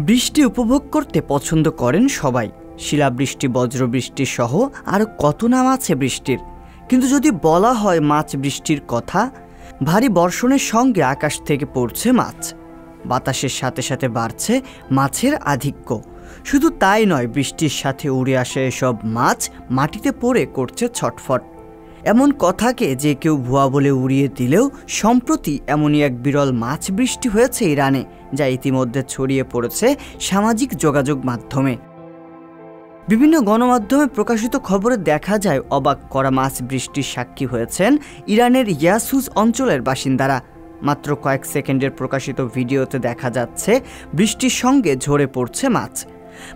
বৃষ্টি উপভোগ করতে পছন্দ করেন সবাই। শিলাবৃষ্টি, বজ্রবৃষ্টি সহ আরও কত নাম আছে বৃষ্টির। কিন্তু যদি বলা হয় মাছ বৃষ্টির কথা, ভারী বর্ষণের সঙ্গে আকাশ থেকে পড়ছে মাছ, বাতাসের সাথে সাথে বাড়ছে মাছের আধিক্য। শুধু তাই নয়, বৃষ্টির সাথে উড়ে আসে এসব মাছ মাটিতে পড়ে করছে ছটফট। এমন কথাকে যে কেউ ভুয়া বলে উড়িয়ে দিলেও সম্প্রতি এমনই এক বিরল মাছ বৃষ্টি হয়েছে ইরানে, যা ইতিমধ্যে ছড়িয়ে পড়েছে সামাজিক যোগাযোগ মাধ্যমে। বিভিন্ন গণমাধ্যমে প্রকাশিত খবরে দেখা যায় অবাক করা মাছ বৃষ্টির সাক্ষী হয়েছেন ইরানের ইয়াসুজ অঞ্চলের বাসিন্দারা। মাত্র কয়েক সেকেন্ডের প্রকাশিত ভিডিওতে দেখা যাচ্ছে বৃষ্টির সঙ্গে ঝরে পড়ছে মাছ।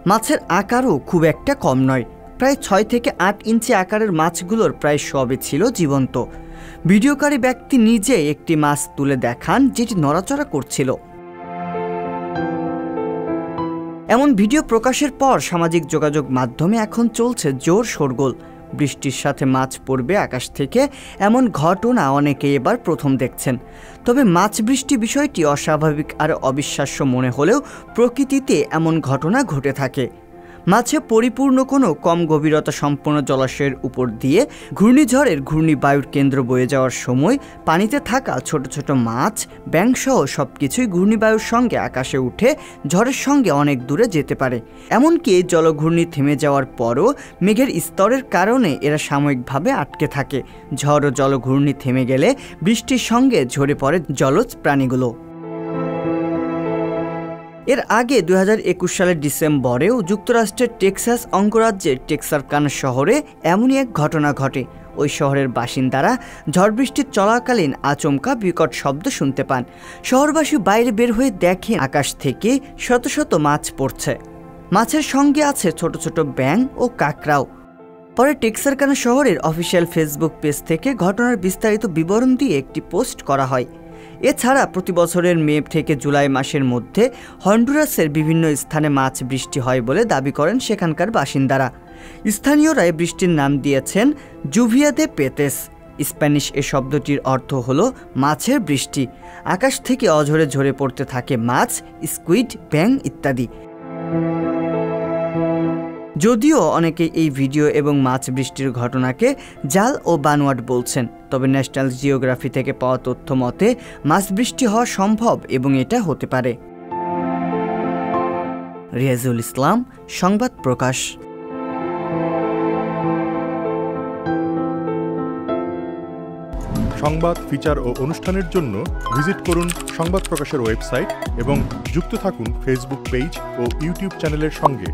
মাছের আকারও খুব একটা কম নয়, প্রায় 6 থেকে 8 ইঞ্চি আকারের মাছগুলোর প্রায় সবই ছিল জীবন্ত। ভিডিওকারী ব্যক্তি নিজে একটি মাছ তুলে দেখান যেটি নড়াচড়া করছিল। এমন ভিডিও প্রকাশের পর সামাজিক যোগাযোগ মাধ্যমে এখন চলছে জোর শোরগোল। বৃষ্টির সাথে মাছ পড়বে আকাশ থেকে, এমন ঘটনা অনেকেই এবার প্রথম দেখছেন। তবে মাছ বৃষ্টি বিষয়টি অস্বাভাবিক আর অবিশ্বাস্য মনে হলেও প্রকৃতিতে এমন ঘটনা ঘটে থাকে। মাছে পরিপূর্ণ কোনো কম গভীরতা সম্পন্ন জলাশয়ের উপর দিয়ে ঘূর্ণিঝড়ের ঘূর্ণিবায়ুর কেন্দ্র বয়ে যাওয়ার সময় পানিতে থাকা ছোট ছোট মাছ, ব্যাঙসহ সবকিছুই ঘূর্ণিবায়ুর সঙ্গে আকাশে উঠে ঝড়ের সঙ্গে অনেক দূরে যেতে পারে। এমনকি জলঘূর্ণি থেমে যাওয়ার পরও মেঘের স্তরের কারণে এরা সাময়িকভাবে আটকে থাকে। ঝড় ও জলঘূর্ণি থেমে গেলে বৃষ্টির সঙ্গে ঝরে পড়ে জলজ প্রাণীগুলো। এর আগে 2021 সালের ডিসেম্বরেও যুক্তরাষ্ট্রের টেক্সাস অঙ্গরাজ্যের টেক্সারকানা শহরে এমনই এক ঘটনা ঘটে। ওই শহরের বাসিন্দারা ঝড় বৃষ্টির চলাকালীন আচমকা বিকট শব্দ শুনতে পান। শহরবাসী বাইরে বের হয়ে দেখেন আকাশ থেকে শত শত মাছ পড়ছে। মাছের সঙ্গে আছে ছোট ছোট ব্যাঙ ও কাঁকড়াও। পরে টেক্সারকানা শহরের অফিসিয়াল ফেসবুক পেজ থেকে ঘটনার বিস্তারিত বিবরণ দিয়ে একটি পোস্ট করা হয়। এছাড়া প্রতি বছরের মে থেকে জুলাই মাসের মধ্যে হন্ডুরাসের বিভিন্ন স্থানে মাছ বৃষ্টি হয় বলে দাবি করেন সেখানকার বাসিন্দারা। স্থানীয়রা এই বৃষ্টির নাম দিয়েছেন জুভিয়া দে পেতেস। স্প্যানিশ এ শব্দটির অর্থ হলো মাছের বৃষ্টি। আকাশ থেকে অঝরে ঝরে পড়তে থাকে মাছ, স্কুইড, ব্যাঙ ইত্যাদি। যদিও অনেকে এই ভিডিও এবং মাছ বৃষ্টির ঘটনাকে জাল ও বানোয়াট বলছেন, তবে ন্যাশনাল জিওগ্রাফি থেকে পাওয়া তথ্য মতে মাছ বৃষ্টি হওয়া সম্ভব এবং এটা হতে পারে। রিয়াজুল ইসলাম, সংবাদ প্রকাশ। সংবাদ, ফিচার ও অনুষ্ঠানের জন্য ভিজিট করুন সংবাদ প্রকাশের ওয়েবসাইট এবং যুক্ত থাকুন ফেসবুক পেজ ও ইউটিউব চ্যানেলের সঙ্গে।